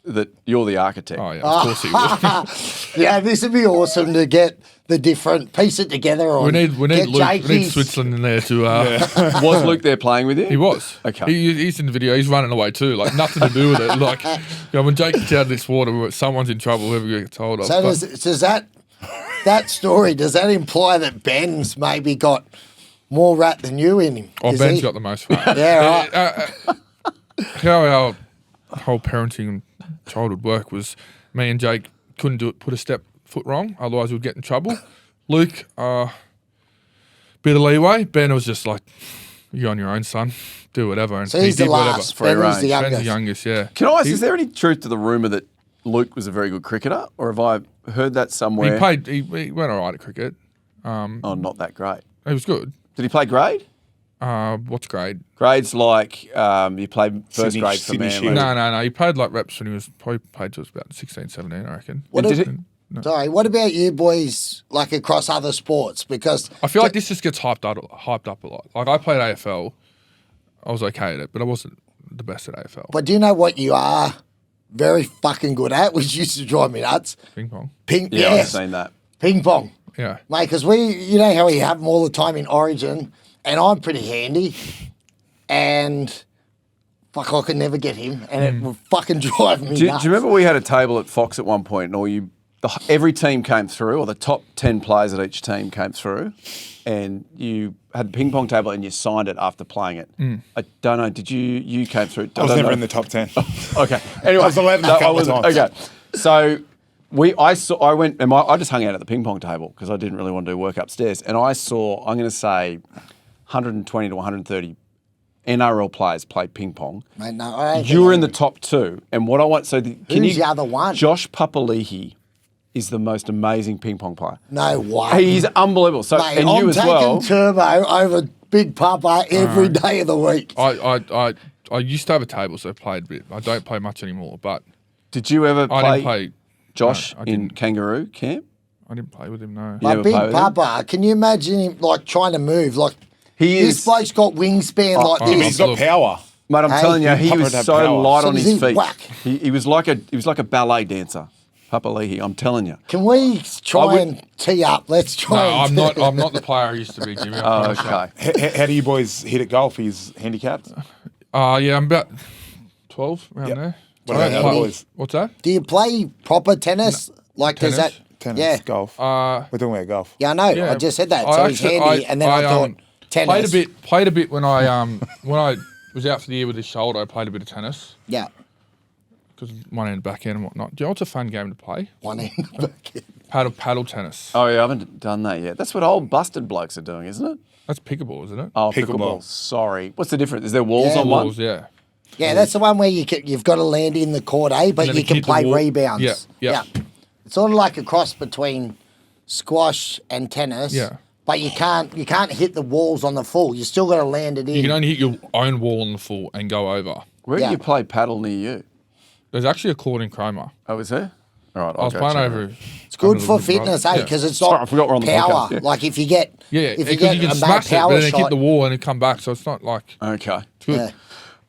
That you're the architect. Oh, yeah, of course he would. Yeah, this would be awesome to get the different, piece it together. We need get Luke, we need Jakey's- Switzerland in there to... Was Luke there playing with you? He was. Okay. He's in the video. He's running away too. Like, nothing to do with it. Like, you know, when Jake gets out of this water, someone's in trouble, whoever gets hold of. So But- does that story, does that imply that Ben's maybe got more rat than you in him? Oh, Is Ben's he? got the most rat. Yeah, right. How our whole parenting and childhood work was, me and Jake couldn't put a foot wrong, otherwise we'd get in trouble. Luke, bit of leeway. Ben was just like, you're on your own, son. Do whatever. And So he's he the did whatever. last. Ben was the range. Ben's youngest. the youngest, yeah. Can I ask, is there any truth to the rumour that Luke was a very good cricketer? Or have I heard that somewhere? He went all right at cricket. Oh, not that great. He was good. Did he play grade? What's grade? Grades like you played first Sydney- grade for Sydney Manly. Shield. No. He played like reps when he was probably played to us about 16, 17, I reckon. What, Did ab- it- Sorry, what about you boys, like across other sports? Because I feel like this just gets hyped up a lot. Like, I played AFL. I was okay at it, but I wasn't the best at AFL. But do you know what you are very fucking good at, which used to drive me nuts? Ping pong. Ping, Yeah, yes, I've seen that. ping pong. Yeah. Mate, because you know how we have them all the time in Origin, and I'm pretty handy, and fuck, I could never get him, and it would fucking drive me Do nuts. you remember we had a table at Fox at one point, and every team came through, or the top 10 players at each team came through, and you had a ping pong table and you signed it after playing it. I don't know. Did you came through? I was never in the top 10. Okay. Anyway, I was 11 a couple of times. Okay. So I went and I just hung out at the ping pong table because I didn't really want to do work upstairs, and I saw, I'm going to say, 120 to 130 NRL players play ping pong. Mate, no, I don't You were in the think top two, and what I want Who's the other one? Josh Papali'i is the most amazing ping pong player. no way. He's unbelievable. So Mate, and I'm you as taking well. Turbo over Big Papa every day of the week. I used to have a table, so I played a bit. I don't play much anymore, but Did you ever I play, didn't play. Josh no, I in didn't. Kangaroo camp? I didn't play with him, no. You Like never Big play with him? Papa, can you imagine him like trying to move? Like He this is. bloke's got wingspan like oh, this. He's got power. Mate, I'm Hey, telling you, he Papa was had so power. light So on does his he feet. whack? He was like a ballet dancer. Papali'i, I'm telling you. Can we try would- and tee up? Let's try. No, and I'm not the player I used to be, Jimmy. I Oh, promise you. okay. How do you boys hit at golf? He's handicapped. Yeah, I'm about 12 around there. What I about don't the other play- boys? What's that? Do you play proper tennis? Like does Tennis? that? Tennis, Yeah, golf. Uh, We're talking about golf. yeah, I know. Yeah. I just said that. I So he's actually- handy, and then I thought tennis. Played a bit when I was out for the year with his shoulder. I played a bit of tennis Yeah, because one end, back end, and whatnot. Do you know what's a fun game to play? one end. Paddle tennis. Oh, yeah, I haven't done that yet. That's what old busted blokes are doing, isn't it? That's pickleball, isn't it? Oh, Pickleball. pickleball. Sorry. What's the difference? Is there walls Yeah. on one? Balls, yeah. Yeah, that's the one where you've got to land in the court, but then you it can hit the play wall. rebounds. Yeah. It's sort of like a cross between squash and tennis. Yeah. But you can't hit the walls on the full. You still got to land it in. You can only hit your own wall on the full and go over. Where do Yeah. you play paddle near you? There's actually a court in Cromer. Oh, is there? All right, I was playing over. It's good for fitness, because it's not Sorry, I forgot we're on the power. podcast, yeah. Like if you get Because if you get you can a bad smash it, but power then it hit shot, the wall and it come back. So it's not like Okay. it's good. yeah.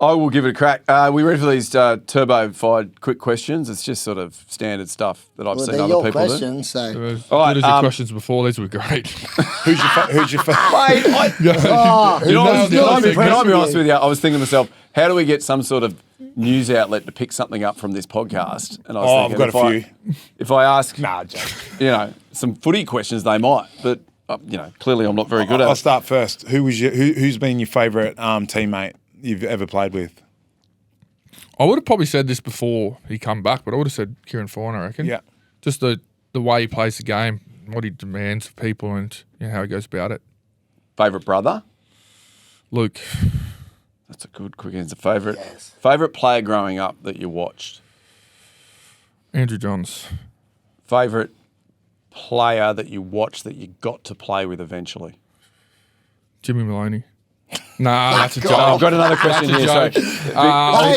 I will give it a crack. We ready for these turbo-fired quick questions? It's just sort of standard stuff that I've Well, seen they're other your people do. questions, so. As All right, good as your questions before, these were great. Who's your favorite? Wait, Oh, you know, nailed can it. I be Question. honest with you? I was thinking to myself, how do we get some sort of news outlet to pick something up from this podcast? And I was I've thinking, got a few. If I ask, Nah, joke. some footy questions, they might. But clearly, I'm not very good at I'll it. start first. Who's been your favourite teammate you've ever played with? I would have probably said this before he come back, but I would have said Kieran Foran, I reckon. Yeah. Just the way he plays the game, what he demands of people, and how he goes about it. Favorite brother? Luke, That's a good quick answer. Favorite Yes. favorite player growing up that you watched? Andrew Johns, Favorite player that you watched that you got to play with eventually? Jimmy Maloney. Nah, that's a God. joke. I've got another question That's a here. So, joke. Hey,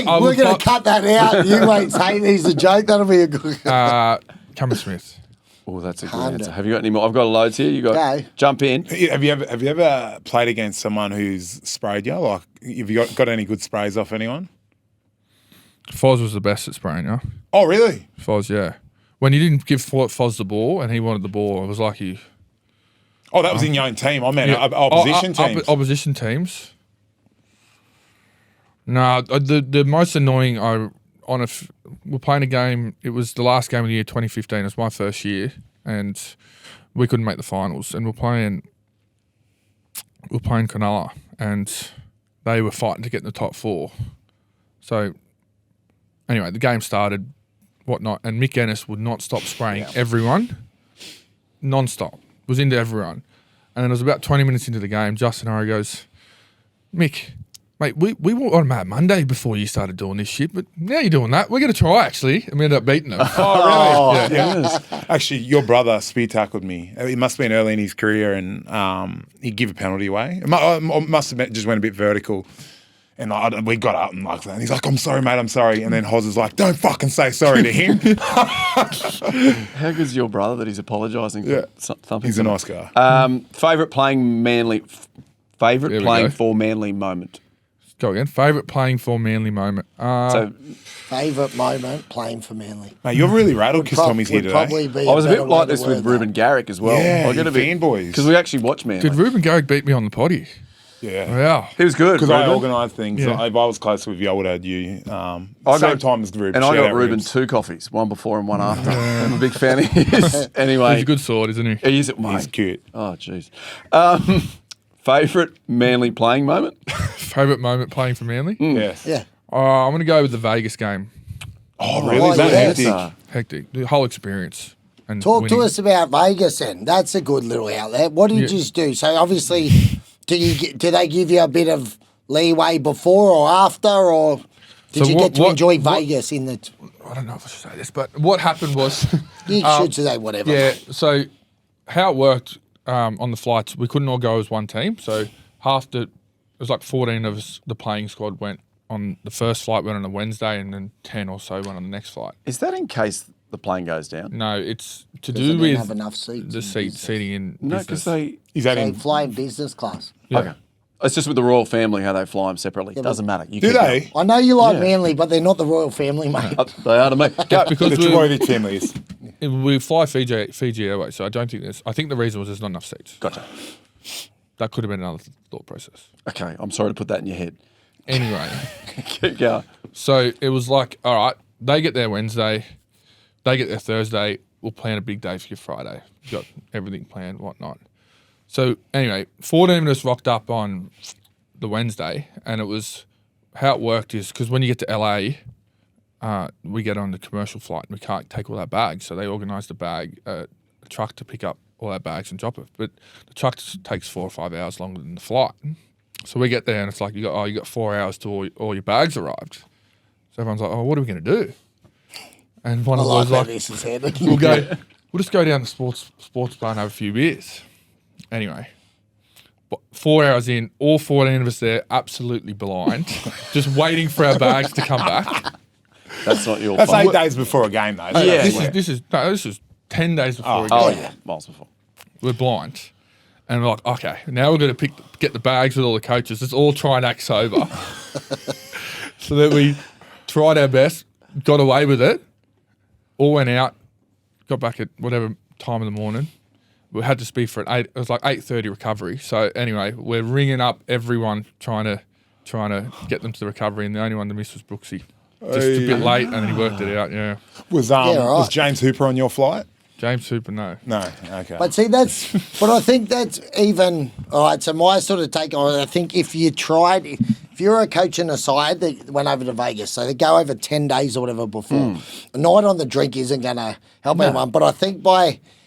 I we're would going pop- to cut that out. You won't say he's a joke. That'll be a good. Cameron Smith. oh, that's a good Kinda. answer. Have you got any more? I've got loads here. You got Go. jump in. Have you ever played against someone who's sprayed you? Like, have you got any good sprays off anyone? Foz was the best at spraying, yeah. Oh, really? Foz, yeah. When you didn't give Foz the ball and he wanted the ball, it was like you. Oh, that was in your own team. I meant Yeah. opposition teams. Opposition teams. No, the most annoying. We're playing a game. It was the last game of the year, 2015. It was my first year, and we couldn't make the finals. And we're playing Cronulla, and they were fighting to get in the top four. So anyway, the game started, whatnot, and Mick Ennis would not stop spraying everyone, non-stop. Was into everyone. And then it was about 20 minutes into the game, Justin Hurry goes, Mick, mate, we were on Mad Monday before you started doing this shit, but now you're doing that. We're going to try, actually. And we ended up beating them. Oh, really? Yeah. Actually, your brother spear tackled me. It must have been early in his career, and he'd give a penalty away. It must have been, just went a bit vertical. And we got up and like that. And he's like, I'm sorry, mate, I'm sorry. And then Hoz is like, don't fucking say sorry to him. How good's your brother that he's apologising for something? He's a nice guy. Favourite playing There we go. for Manly moment. Go again. Favourite playing for Manly moment. So Favourite moment playing for Manly. Mate, you're really rattled because Tommy's here Would today. probably be I was a better bit like way to this with word that. Ruben Garrick as well. Yeah, I get a bit fanboys. because we actually watch Manly. Did Ruben Garrick beat me on the potty? Yeah. Wow. He was good. Because I Ruben. organised things. Yeah. If I was close with you, I would have had you. I Same got- time as Ruben. And I Shout got out Ruben Rubes. 2 coffees, one before and one after. I'm a big fan of his. Anyway, He's a good sword, isn't he? He is it, mate. He's cute. Oh, jeez. Favourite Manly playing moment? Favourite moment playing for Manly? Yes. Yeah. I'm going to go with the Vegas game. Oh, really? Oh, Is that yes. hectic? Hectic. The whole experience. And Talk to winning. us about Vegas then. That's a good little outlet. What did Yeah. you just do? So obviously, do they give you a bit of leeway before or after, or did So you what- get to what- enjoy what- Vegas in the? I don't know if I should say this, but what happened was, You should say whatever. yeah. So how it worked on the flights, we couldn't all go as one team. So it was like 14 of us. The playing squad went on the first flight, went on a Wednesday, and then 10 or so went on the next flight. Is that in case the plane goes down? No, it's to They do didn't with have enough seats. the in business. seating in No, business. because they. Is that They in? fly in business class. Yeah. Okay. It's just with the royal family how they fly them separately. Doesn't matter. You Do keep they? I know you like Yeah. Manly, but they're not the royal family, mate. going. They are to me. Go. Because The Trbojevic family is. we fly Fiji Airways, so I don't think there's. I think the reason was there's not enough seats. Gotcha. That could have been another thought process. Okay, I'm sorry to put that in your head. Anyway, Keep going. so it was like, all right, they get their Wednesday, they get their Thursday. We'll plan a big day for your Friday. You've got everything planned, whatnot. So anyway, 14 of us rocked up on the Wednesday, and it was how it worked is because when you get to LA, we get on the commercial flight and we can't take all that bag. So they organised a truck to pick up our bags and drop it. But the truck takes 4 or 5 hours longer than the flight. So we get there and it's like, you got 4 hours till all your bags arrived. So everyone's like, oh, what are we going to do? And one of the boys like like, this is headed. we'll just go down to sports bar and have a few beers. Anyway, but 4 hours in, all 14 of us there, absolutely blind, just waiting for our bags to come back. That's not your That's fault. 8 days before a game, though. Yeah. This is 10 days before a game. Oh, yeah. Miles before. We're blind. And we're like, okay, now we're going to get the bags with all the coaches. Let's all try and act sober. So that we tried our best, got away with it, all went out, got back at whatever time in the morning. We had to speak for it was like 8:30 recovery. So anyway, we're ringing up everyone trying to get them to the recovery, and the only one to miss was Brooksy. Just a bit late, and then he worked it out. Yeah, Was James Hooper on your flight? James Hooper, no. No. Okay. But see, but I think that's even, all right, so my sort of take on it, I think if you're a coach in a side that went over to Vegas, so they go over 10 days or whatever before, a night on the drink isn't going to help anyone. But I think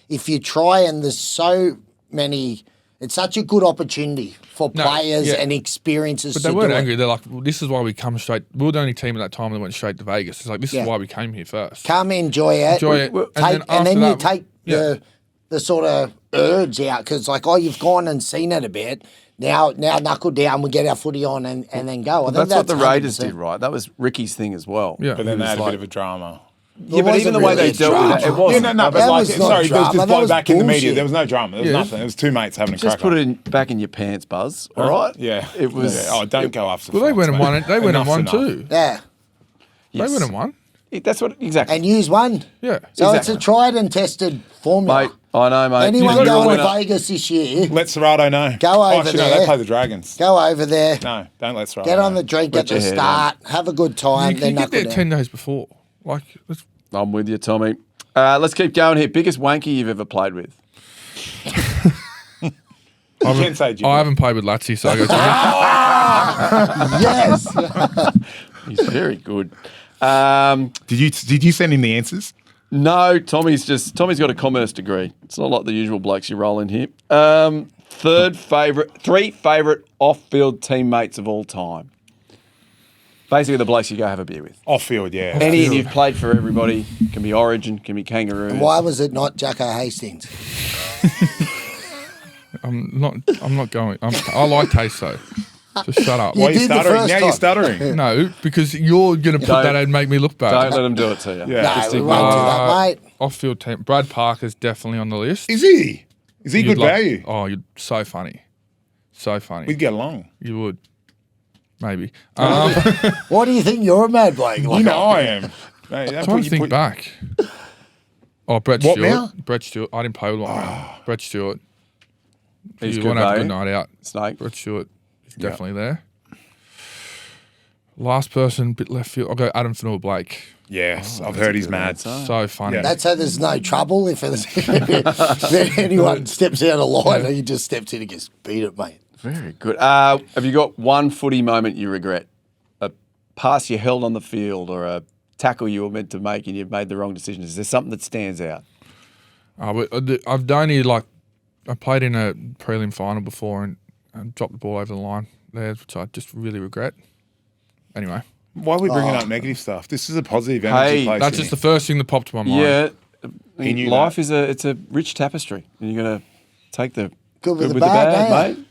if you try and there's so many, it's such a good opportunity for players and experiences But to they weren't do angry. it. They're like, well, this is why we come straight. We were the only team at that time that went straight to Vegas. It's like, this is why we came here first. Come enjoy it. And then You take the sort of urge out because like, oh, you've gone and seen it a bit. Now knuckle down, we get our footy on and then go. I think That's what the Raiders 100%. did, right? That was Ricky's thing as well. Yeah. But then they had a like- bit of a drama. Yeah, but even the way they dealt with it, it Yeah, wasn't. no, but That like, was not sorry, there was drama, just that was blowback in the media. bullshit. There was no drama. There was nothing. It was two mates having a Just crack. put it back in your pants, Buzz. All right? Yeah. It was. Yeah. Oh, don't go after. Well, they went and won it. They went and Enough's won enough. too. Yeah. Yes. They went and won. That's what exactly. And use one. Yeah. So Exactly. it's a tried and tested formula. Mate, I know, mate. Anyone You're a going to winner. Vegas this year, Let Serrato know. Go over Actually, no, there. they play the Dragons. go over there, No, don't let Serrato get on know. the drink Let at the your hair start, have a good time, You then get knuckle there down. 10 days before. Like, I'm with you, Tommy. Let's keep going here. Biggest wanky you've ever played with? You can't say Jimmy. I haven't played with Latsy, so I go to Yes. He's very good. Did you send him the answers? No, Tommy's got a commerce degree. It's not like the usual blokes you roll in here. Three favourite off-field teammates of all time. Basically, the blokes you go have a beer with. Off field, yeah. Any, and you've played for everybody. Can be Origin, can be Kangaroos. Why was it not Jacko Hastings? I'm not going. I like taste though. So shut up. Why are you did the stuttering? first Now time. you're stuttering. No, because you're going to put Don't- that and make me look bad. Don't let them do it to you. Yeah. No, Just we ignore won't do it. that, mate. Off-field team. Brad Parker's definitely on the list. Is he? Is he You'd good like- value? Oh, you're so funny. So funny. We'd get along. You would. Maybe. What do you think you're a mad bloke? You know I am. Mate, I'm trying to think back. Oh, Brett What Stewart. now? Brett Stewart. I didn't play with one. Brett Stewart. He's You good want to have a good value. night out. Snake. Brett Stewart is definitely there. Last person, bit left field. I'll go Adam Fanua Blake. Yes, I've heard he's mad. So funny. Yeah. That's how there's no trouble if anyone steps out of line, he just steps in and gets beat it, mate. Very good. Have you got one footy moment you regret? A pass you held on the field or a tackle you were meant to make and you've made the wrong decision? Is there something that stands out? I've only I played in a prelim final before and dropped the ball over the line there, which I just really regret. Anyway, Why are we bringing up negative stuff? This is a positive energy Hey, place. that's just the first thing that popped to my mind. Yeah. He knew Life that. it's a rich tapestry and you're going to take the Good with the bad, mate.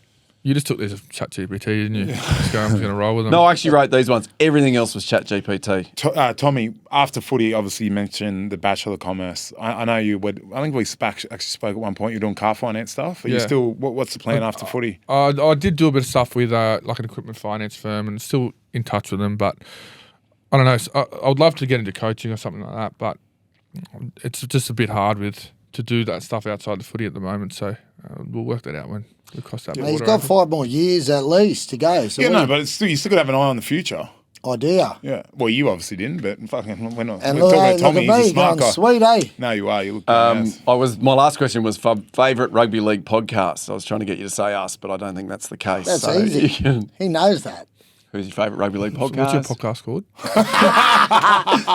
You just took this as ChatGPT, didn't you? Just go, I'm going to roll with them. No, I actually wrote these ones. Everything else was ChatGPT. Tommy, after footy, obviously you mentioned the Bachelor of Commerce. I know you would. I think we actually spoke at one point. You're doing car finance stuff. Are you Yeah. still? What's the plan after footy? I did do a bit of stuff with like an equipment finance firm and still in touch with them, but I don't know. I would love to get into coaching or something like that, but it's just a bit hard to do that stuff outside the footy at the moment. So we'll work that out when we cross that He's border. got 5 more years at least to go. So Yeah, what no, but it's still, you still got to have an eye on the future. idea. Yeah. Well, you obviously didn't, but fucking we're not. And We're look, talking hey, about Tommy. look at He's a me smart going, guy. sweet, eh? No, you are. You look. Yes. My last question was favourite rugby league podcast. I was trying to get you to say us, but I don't think that's the case. That's So easy. you can- He knows that. who's your favourite rugby league podcast? What's your podcast called?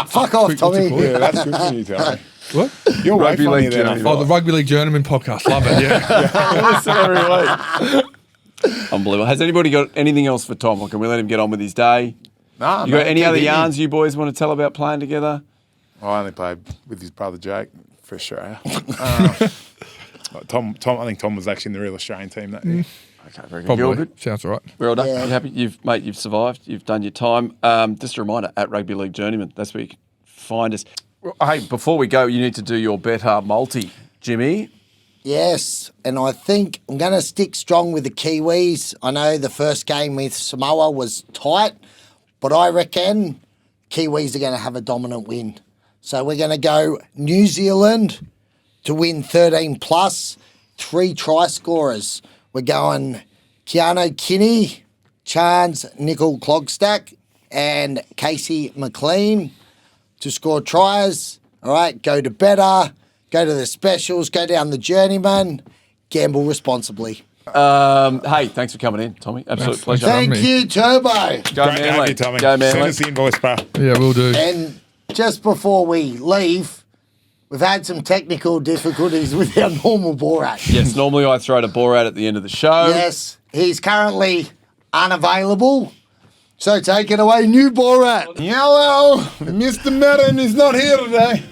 Fuck off, What's it Tommy. called? Yeah, that's good for you, Tommy. What? You're way Rugby funnier League than I Journeymen. thought. Oh, the Rugby League Journeymen podcast. Love it. Yeah. Listen every week. Unbelievable. Has anybody got anything else for Tom, or can we let him get on with his day? Nah, You got mate, any keep other hitting. yarns you boys want to tell about playing together? I only played with his brother Jake for Australia. Tom, I think Tom was actually in the real Australian team that year. Okay, very good. Probably. You're good. Sounds all right. We're all done. Yeah. You happy? You've survived. You've done your time. Just a reminder, at Rugby League Journeymen, that's where you can find us. Well, hey, before we go, you need to do your better multi, Jimmy. Yes, and I think I'm going to stick strong with the Kiwis. I know the first game with Samoa was tight, but I reckon Kiwis are going to have a dominant win. So we're going to go New Zealand to win 13 plus, 3 try scorers. We're going Keanu Kinney, Chance Nickel Clogstack, and Casey McLean to score tries. All right, go to better, go to the specials, go down the journeyman, gamble responsibly. Hey, thanks for coming in, Tommy. Absolute pleasure. Thank Thank you, Turbo. Go Great to have Manly. you, Tommy. Go Send Manly. us the invoice, bro. Yeah, we'll do. And just before we leave, we've had some technical difficulties with our normal Borat. Yes, normally I throw to Borat at the end of the show. Yes, he's currently unavailable. So take it away, new Borat. Hello, Mr. Madden is not here today.